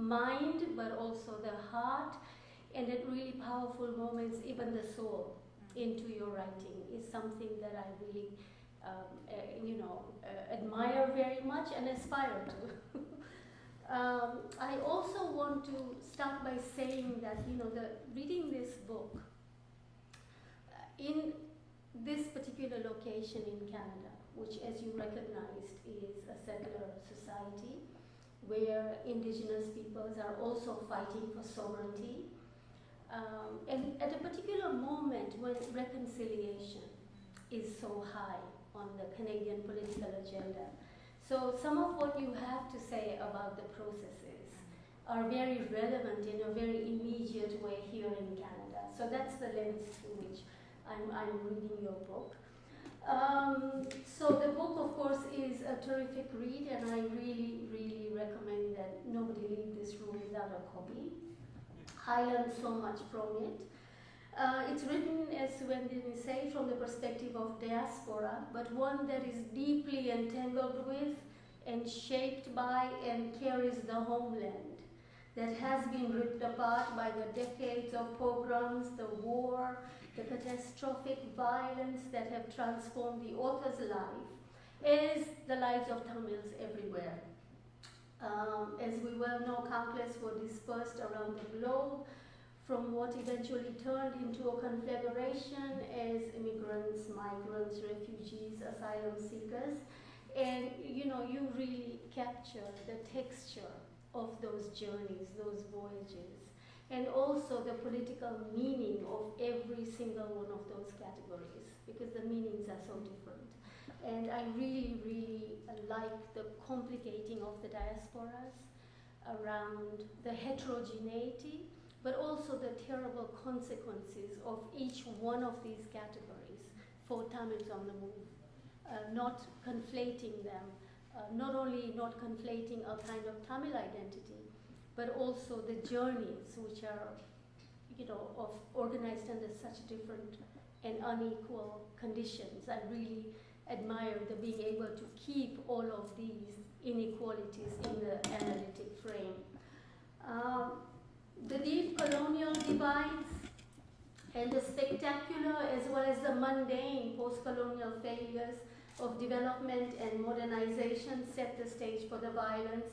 mind, but also the heart, and at really powerful moments, even the soul, into your writing is something that I really, admire very much and aspire to. I also want to start by saying that, reading this book, in this particular location in Canada, which as you recognized is a settler society, where indigenous peoples are also fighting for sovereignty. And at a particular moment when reconciliation is so high on the Canadian political agenda. So some of what you have to say about the processes are very relevant in a very immediate way here in Canada. So that's the lens through which I'm reading your book. So the book, of course, is a terrific read, and I really, really recommend that nobody leave this room without a copy. I learned so much from it. It's written, as Suvendrini said, from the perspective of diaspora, but one that is deeply entangled with and shaped by and carries the homeland that has been ripped apart by the decades of pogroms, the war, the catastrophic violence that have transformed the author's life, as the lives of Tamils everywhere. As we well know, countless were dispersed around the globe from what eventually turned into a conflagration as immigrants, migrants, refugees, asylum seekers. And you really capture the texture of those journeys, those voyages, and also the political meaning of every single one of those categories, because the meanings are so different. And I really, really like the complicating of the diasporas around the heterogeneity, but also the terrible consequences of each one of these categories for Tamils on the move. Not conflating them, not only not conflating a kind of Tamil identity, but also the journeys which are, organized under such different and unequal conditions. I really admire the being able to keep all of these inequalities in the analytic frame. The deep colonial divides and the spectacular as well as the mundane post-colonial failures of development and modernization set the stage for the violence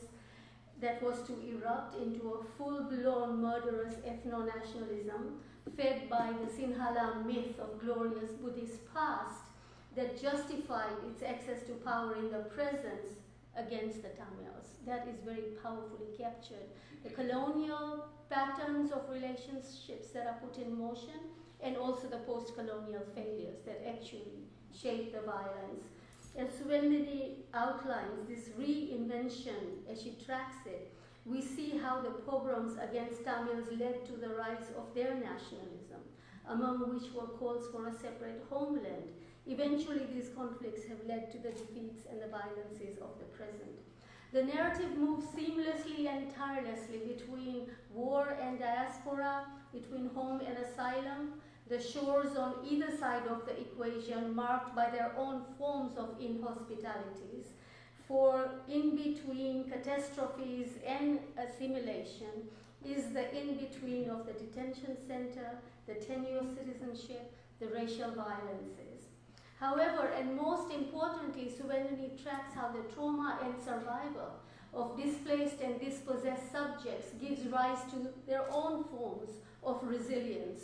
that was to erupt into a full-blown murderous ethno-nationalism fed by the Sinhala myth of glorious Buddhist past that justified its access to power in the present against the Tamils. That is very powerfully captured. The colonial patterns of relationships that are put in motion, and also the post-colonial failures that actually shape the violence. As Suvendrini outlines this reinvention as she tracks it, we see how the pogroms against Tamils led to the rise of their nationalism, among which were calls for a separate homeland. Eventually, these conflicts have led to the defeats and the violences of the present. The narrative moves seamlessly and tirelessly between war and diaspora, between home and asylum, the shores on either side of the equation marked by their own forms of inhospitalities, for in between catastrophes and assimilation is the in-between of the detention center, the tenuous citizenship, the racial violences. However, and most importantly, Suvendrini tracks how the trauma and survival of displaced and dispossessed subjects gives rise to their own forms of resilience.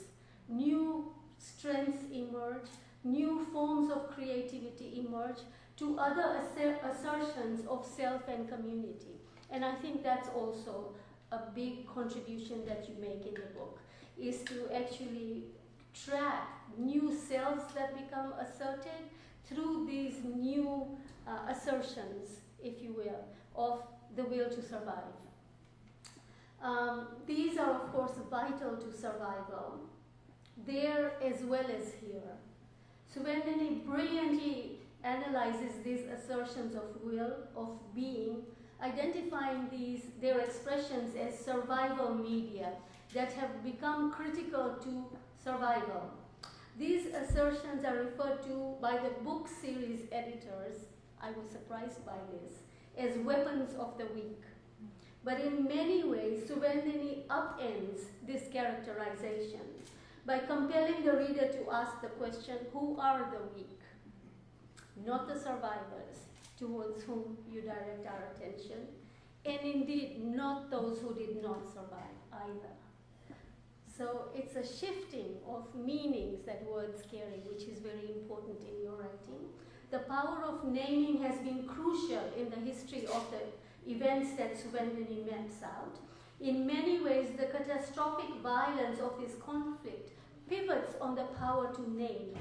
New strengths emerge, new forms of creativity emerge to other assertions of self and community. And I think that's also a big contribution that you make in the book, is to actually track new selves that become asserted through these new assertions, if you will, of the will to survive. These are, of course, vital to survival, there as well as here. Suvendrini brilliantly analyzes these assertions of will, of being, identifying their expressions as survival media that have become critical to survival. These assertions are referred to by the book series editors, I was surprised by this, as weapons of the weak. But in many ways, Suvendrini upends this characterization by compelling the reader to ask the question, who are the weak? Not the survivors towards whom you direct our attention, and indeed not those who did not survive either. So it's a shifting of meanings that words carry, which is very important in your writing. The power of naming has been crucial in the history of the events that Suvendrini maps out. In many ways, the catastrophic violence of this conflict pivots on the power to name,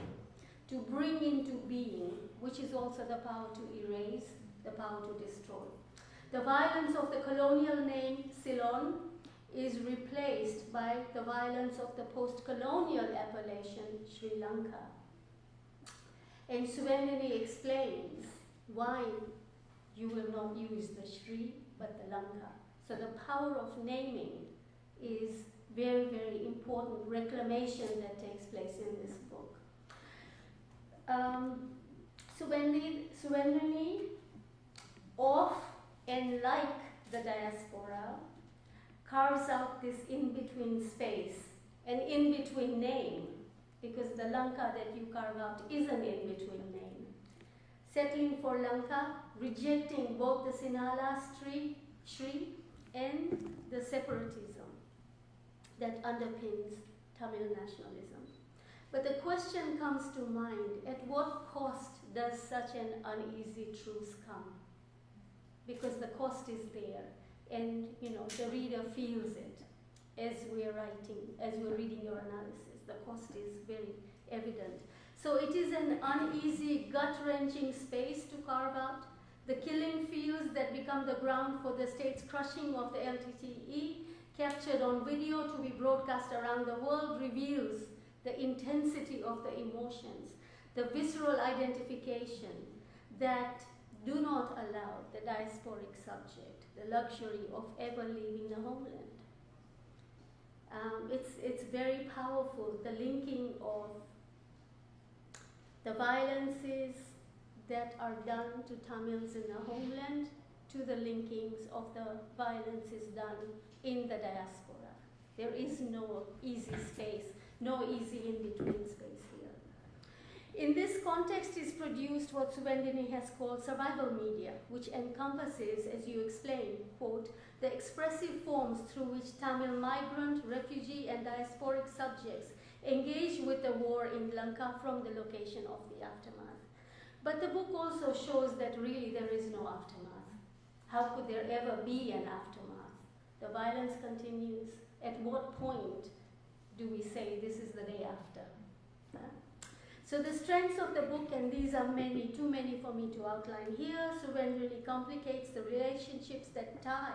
to bring into being, which is also the power to erase, the power to destroy. The violence of the colonial name, Ceylon, is replaced by the violence of the post-colonial appellation, Sri Lanka. And Suvendrini explains why you will not use the Sri, but the Lanka. So the power of naming is very, very important reclamation that takes place in this book. Suvendrini, of and like the diaspora, carves out this in-between space, an in-between name, because the Lanka that you carve out is an in-between name. Settling for Lanka, rejecting both the Sinhala Sri and the separatism that underpins Tamil nationalism. But the question comes to mind, at what cost does such an uneasy truth come? Because the cost is there, and the reader feels it as we're writing, as we're reading your analysis. The cost is very evident. So it is an uneasy, gut-wrenching space to carve out. The killing fields that become the ground for the state's crushing of the LTTE, captured on video to be broadcast around the world, reveals the intensity of the emotions, the visceral identification that do not allow the diasporic subject the luxury of ever leaving the homeland. It's very powerful, the linking of the violences that are done to Tamils in the homeland to the linkings of the violences done in the diaspora. There is no easy space, no easy in-between space here. In this context is produced what Suvendrini has called survival media, which encompasses, as you explain, quote, the expressive forms through which Tamil migrant, refugee, and diasporic subjects engage with the war in Lanka from the location of the aftermath. But the book also shows that really there is no aftermath. How could there ever be an aftermath? The violence continues. At what point do we say this is the day after? So the strengths of the book, and these are many, too many for me to outline here, Suvendrini complicates the relationships that tie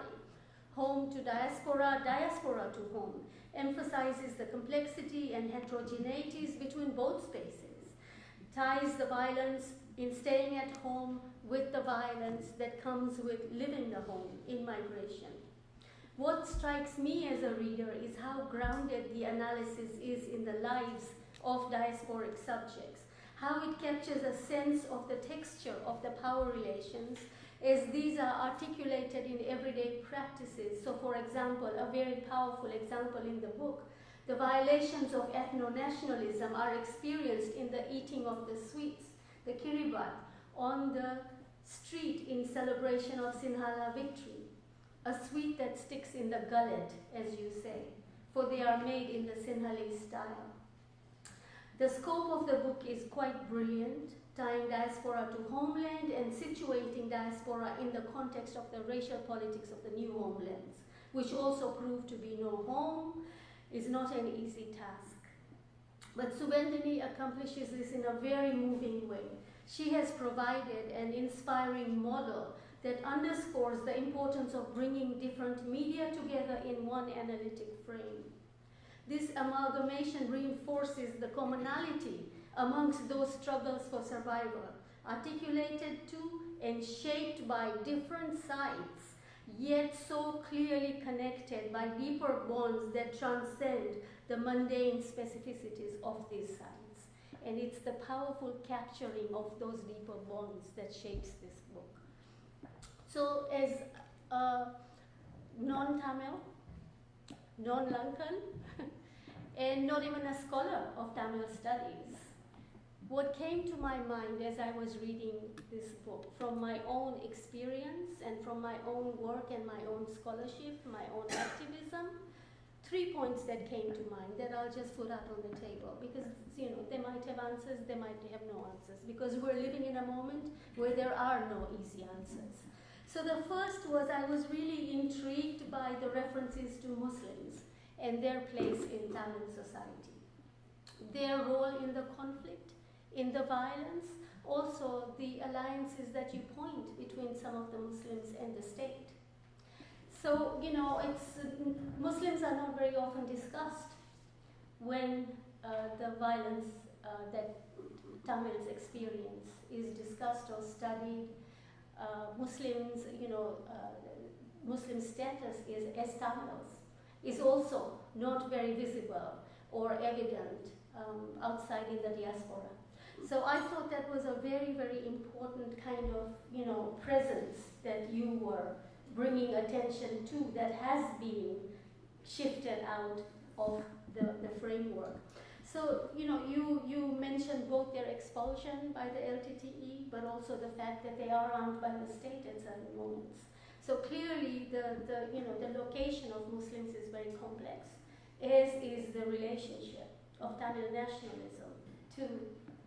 home to diaspora, diaspora to home, emphasizes the complexity and heterogeneities between both spaces, ties the violence in staying at home with the violence that comes with living the home in migration. What strikes me as a reader is how grounded the analysis is in the lives of diasporic subjects, how it captures a sense of the texture of the power relations as these are articulated in everyday practices. So for example, a very powerful example in the book, the violations of ethno-nationalism are experienced in the eating of the sweets, the kiribat, on the street in celebration of Sinhala victory, a sweet that sticks in the gullet, as you say, for they are made in the Sinhalese style. The scope of the book is quite brilliant, tying diaspora to homeland and situating diaspora in the context of the racial politics of the new homelands, which also proved to be no home, is not an easy task. But Suvendrini accomplishes this in a very moving way. She has provided an inspiring model that underscores the importance of bringing different media together in one analytic frame. This amalgamation reinforces the commonality amongst those struggles for survival, articulated to and shaped by different sides, yet so clearly connected by deeper bonds that transcend the mundane specificities of these sides. And it's the powerful capturing of those deeper bonds that shapes this book. So as a non-Tamil, non-Lankan, and not even a scholar of Tamil studies, what came to my mind as I was reading this book, from my own experience and from my own work and my own scholarship, my own activism, 3 points that came to mind that I'll just put out on the table, because they might have answers, they might have no answers, because we're living in a moment where there are no easy answers. So the first was, I was really intrigued by the references to Muslims and their place in Tamil society, their role in the conflict, in the violence, also the alliances that you point between some of the Muslims and the state. So, Muslims are not very often discussed when the violence that Tamils experience is discussed or studied. Muslims, Muslim status as Tamils is also not very visible or evident outside in the diaspora. So I thought that was a very, very important kind of, presence that you were bringing attention to, that has been shifted out of the framework. So, you mentioned both their expulsion by the LTTE, but also the fact that they are armed by the state at certain moments. So clearly the location of Muslims is very complex, as is the relationship of Tamil nationalism to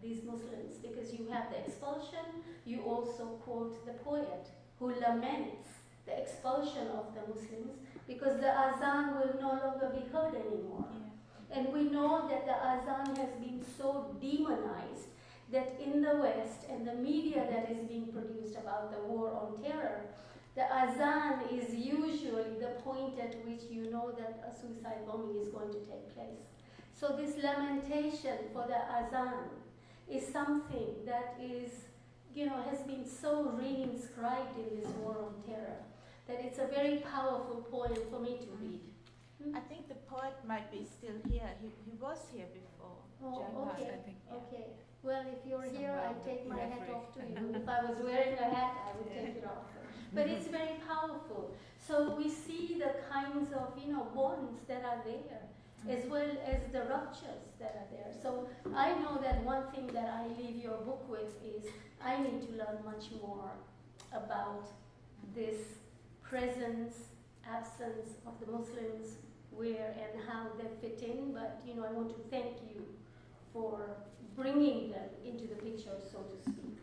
these Muslims, because you have the expulsion, you also quote the poet who laments the expulsion of the Muslims because the azan will no longer be heard anymore. Yeah. And we know that the azan has been so demonized that in the West and the media that is being produced about the war on terror, the azan is usually the point at which you know that a suicide bombing is going to take place. So this lamentation for the azan is something that is, has been so reinscribed in this war on terror that it's a very powerful poem for me to read. I think the poet might be still here. He was here before. Oh, okay. I think, yeah. Okay. Well, if you're here, I take my hat off to you. Mm-hmm. If I was wearing a hat, I would take it off. But it's very powerful. So we see the kinds of, bonds that are there, as well as the ruptures that are there. So I know that one thing that I leave your book with is I need to learn much more about this presence, absence of the Muslims, where and how they fit in. But I want to thank you for bringing them into the picture, so to speak.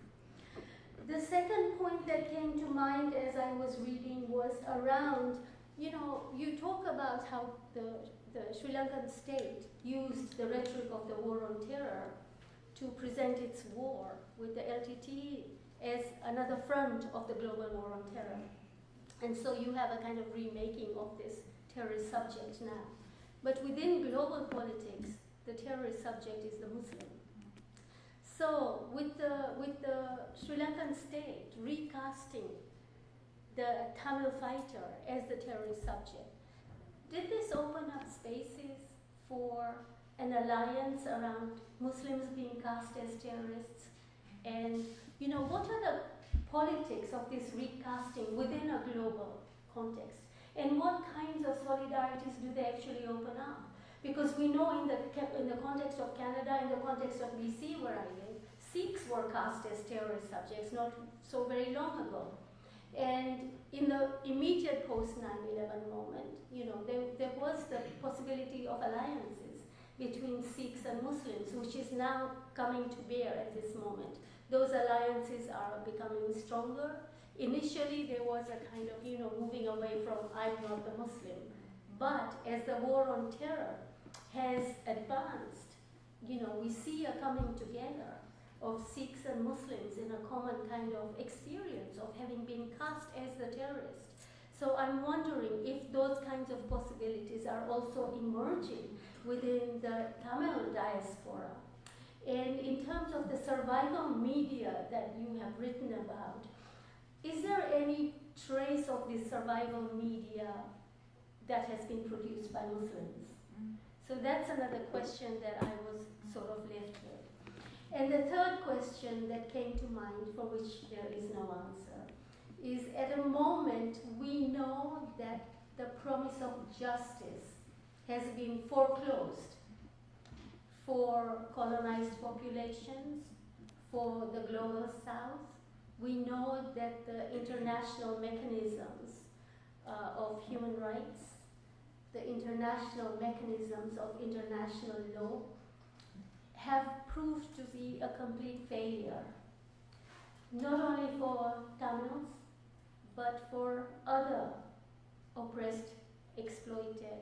The second point that came to mind as I was reading was around, you talk about how the Sri Lankan state used the rhetoric of the war on terror to present its war with the LTTE as another front of the global war on terror. And so you have a kind of remaking of this terrorist subject now. But within global politics, the terrorist subject is the Muslim. So with the Sri Lankan state recasting the Tamil fighter as the terrorist subject, did this open up spaces for an alliance around Muslims being cast as terrorists? And what are the politics of this recasting within a global context? And what kinds of solidarities do they actually open up? Because we know in the context of Canada, in the context of BC where I live, Sikhs were cast as terrorist subjects not so very long ago. And in the immediate post 9/11 moment, there was the possibility of alliances between Sikhs and Muslims, which is now coming to bear at this moment. Those alliances are becoming stronger. Initially, there was a kind of, moving away from I'm not the Muslim. But as the war on terror has advanced, we see a coming together of Sikhs and Muslims in a common kind of experience of having been cast as the terrorist. So I'm wondering if those kinds of possibilities are also emerging within the Tamil diaspora. And in terms of the survival media that you have written about, is there any trace of this survival media that has been produced by Muslims? So that's another question that I was sort of left with. And the third question that came to mind, for which there is no answer, is at a moment we know that the promise of justice has been foreclosed for colonized populations, for the global south. We know that the international mechanisms of human rights, the international mechanisms of international law have proved to be a complete failure, not only for Tamils, but for other oppressed, exploited